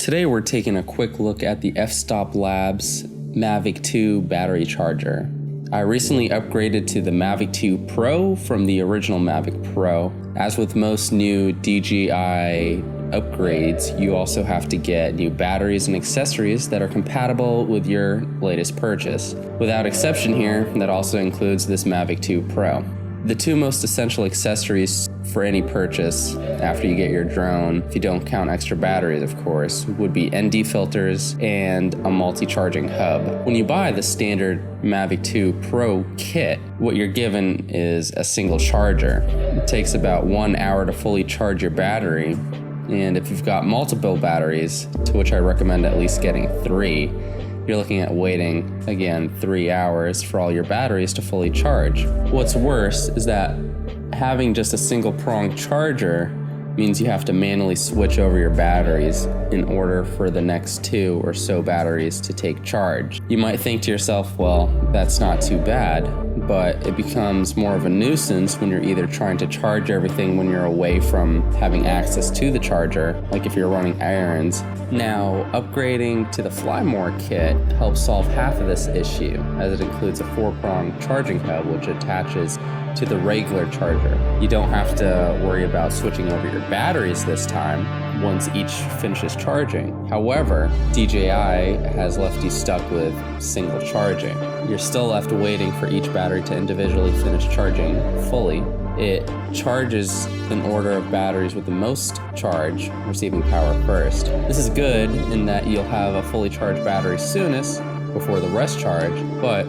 Today we're taking a quick look at the FStop Labs Mavic 2 battery charger. I recently upgraded to the Mavic 2 Pro from the original Mavic Pro. As with most new DJI upgrades, you also have to get new batteries and accessories that are compatible with your latest purchase. Without exception here, that also includes this Mavic 2 Pro. The two most essential accessories for any purchase after you get your drone, if you don't count extra batteries of course, would be ND filters and a multi-charging hub. When you buy the standard Mavic 2 Pro kit, what you're given is a single charger. It takes about 1 hour to fully charge your battery, and if you've got multiple batteries, to which I recommend at least getting 3, you're looking at waiting, again, 3 hours for all your batteries to fully charge. What's worse is that having just a single prong charger means you have to manually switch over your batteries in order for the next 2 or so batteries to take charge. You might think to yourself, well, that's not too bad, but it becomes more of a nuisance when you're either trying to charge everything when you're away from having access to the charger, like if you're running errands. Now, upgrading to the Fly More kit helps solve half of this issue, as it includes a 4-prong charging hub which attaches to the regular charger. You don't have to worry about switching over your batteries this time once each finishes charging. However, DJI has left you stuck with single charging. You're still left waiting for each battery to individually finish charging fully. It charges in order of batteries with the most charge, receiving power first. This is good in that you'll have a fully charged battery soonest before the rest charge, but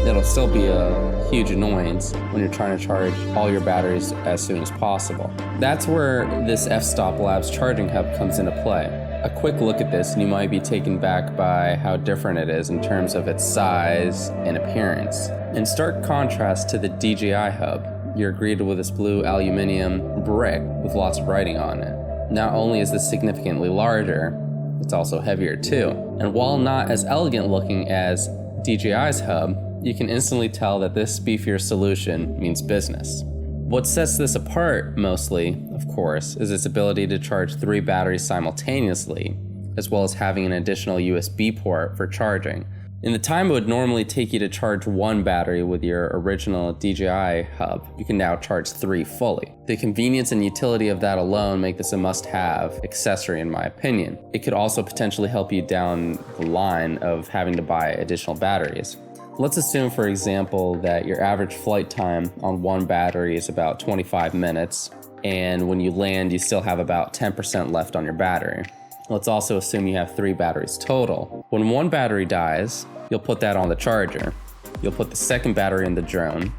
it'll still be a huge annoyance when you're trying to charge all your batteries as soon as possible. That's where this FStop Labs charging hub comes into play. A quick look at this and you might be taken back by how different it is in terms of its size and appearance. In stark contrast to the DJI hub, you're greeted with this blue aluminum brick with lots of writing on it. Not only is this significantly larger, it's also heavier too. And while not as elegant looking as DJI's hub, you can instantly tell that this beefier solution means business. What sets this apart mostly, of course, is its ability to charge 3 batteries simultaneously, as well as having an additional USB port for charging. In the time it would normally take you to charge 1 battery with your original DJI hub, you can now charge 3 fully. The convenience and utility of that alone make this a must-have accessory in my opinion. It could also potentially help you down the line of having to buy additional batteries. Let's assume, for example, that your average flight time on 1 battery is about 25 minutes, and when you land, you still have about 10% left on your battery. Let's also assume you have 3 batteries total. When 1 battery dies, you'll put that on the charger. You'll put the second battery in the drone,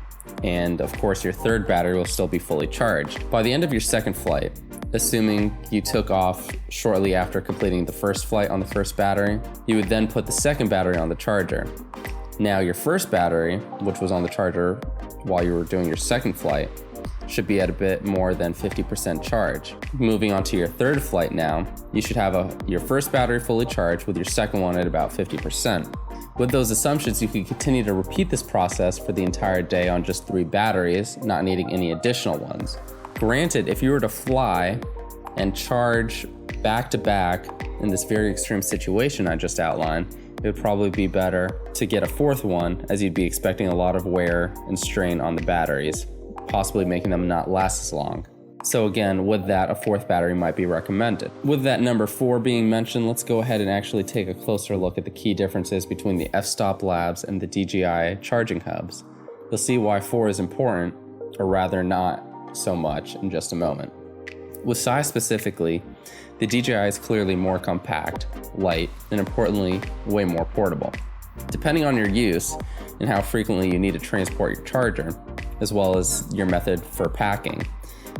and of course your third battery will still be fully charged. By the end of your second flight, assuming you took off shortly after completing the first flight on the first battery, you would then put the second battery on the charger. Now your first battery, which was on the charger while you were doing your second flight, should be at a bit more than 50% charge. Moving on to your third flight now, you should have your first battery fully charged with your second one at about 50%. With those assumptions, you can continue to repeat this process for the entire day on just 3 batteries, not needing any additional ones. Granted, if you were to fly and charge back to back in this very extreme situation I just outlined, it would probably be better to get a 4th one, as you'd be expecting a lot of wear and strain on the batteries, possibly making them not last as long. So again, with that, a 4th battery might be recommended. With that number 4 being mentioned, let's go ahead and actually take a closer look at the key differences between the FStop Labs and the DJI charging hubs. You'll see why 4 is important, or rather not so much, in just a moment. With size specifically, the DJI is clearly more compact, light, and importantly, way more portable. Depending on your use and how frequently you need to transport your charger, as well as your method for packing,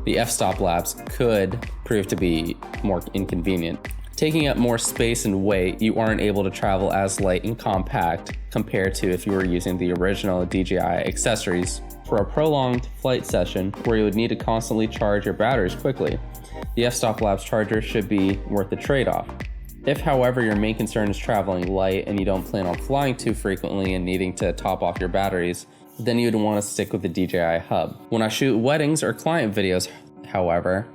the FStop Labs could prove to be more inconvenient. Taking up more space and weight, you aren't able to travel as light and compact compared to if you were using the original DJI accessories. For a prolonged flight session where you would need to constantly charge your batteries quickly, the FStop Labs charger should be worth the trade-off. If, however, your main concern is traveling light and you don't plan on flying too frequently and needing to top off your batteries, then you'd want to stick with the DJI hub. When I shoot weddings or client videos, however,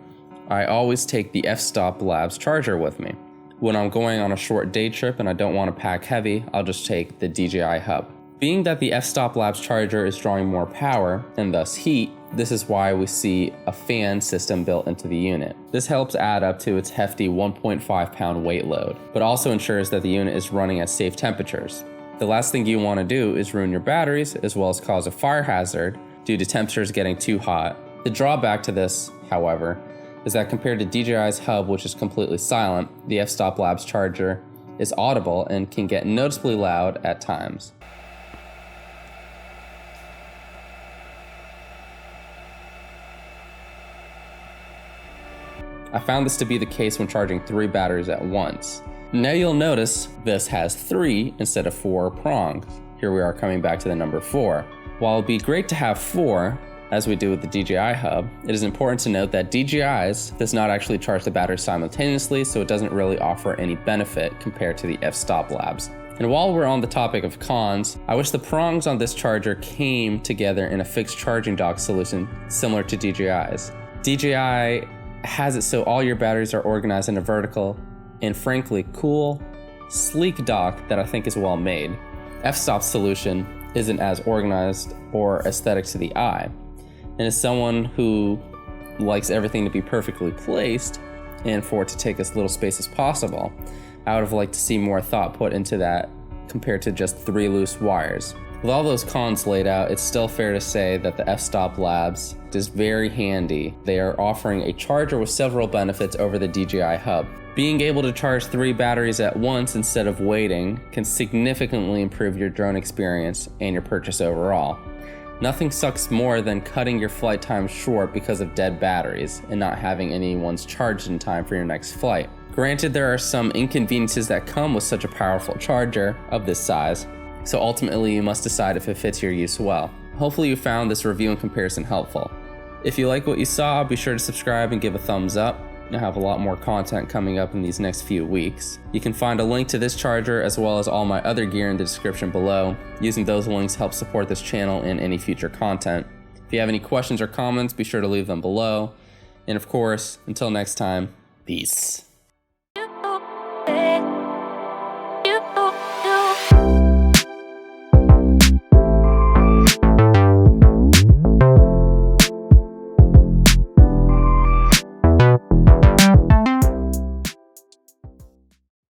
I always take the FStop Labs charger with me. When I'm going on a short day trip and I don't want to pack heavy, I'll just take the DJI hub. Being that the FStop Labs charger is drawing more power and thus heat, this is why we see a fan system built into the unit. This helps add up to its hefty 1.5 pound weight load, but also ensures that the unit is running at safe temperatures. The last thing you want to do is ruin your batteries as well as cause a fire hazard due to temperatures getting too hot. The drawback to this, however, is that compared to DJI's hub, which is completely silent, the FStop Labs charger is audible and can get noticeably loud at times. I found this to be the case when charging 3 batteries at once. Now you'll notice this has 3 instead of 4 prongs. Here we are coming back to the number 4. While it'd be great to have 4, as we do with the DJI hub, it is important to note that DJI's does not actually charge the battery simultaneously, so it doesn't really offer any benefit compared to the FStop Labs. And while we're on the topic of cons, I wish the prongs on this charger came together in a fixed charging dock solution similar to DJI's. DJI has it so all your batteries are organized in a vertical and frankly cool, sleek dock that I think is well made. FStop's solution isn't as organized or aesthetic to the eye. And as someone who likes everything to be perfectly placed and for it to take as little space as possible, I would have liked to see more thought put into that compared to just 3 loose wires. With all those cons laid out, it's still fair to say that the FStop Labs is very handy. They are offering a charger with several benefits over the DJI hub. Being able to charge 3 batteries at once instead of waiting can significantly improve your drone experience and your purchase overall. Nothing sucks more than cutting your flight time short because of dead batteries and not having any ones charged in time for your next flight. Granted, there are some inconveniences that come with such a powerful charger of this size, so ultimately you must decide if it fits your use well. Hopefully you found this review and comparison helpful. If you like what you saw, be sure to subscribe and give a thumbs up. I have a lot more content coming up in these next few weeks. You can find a link to this charger as well as all my other gear in the description below. Using those links helps support this channel and any future content. If you have any questions or comments, be sure to leave them below. And of course, until next time, peace.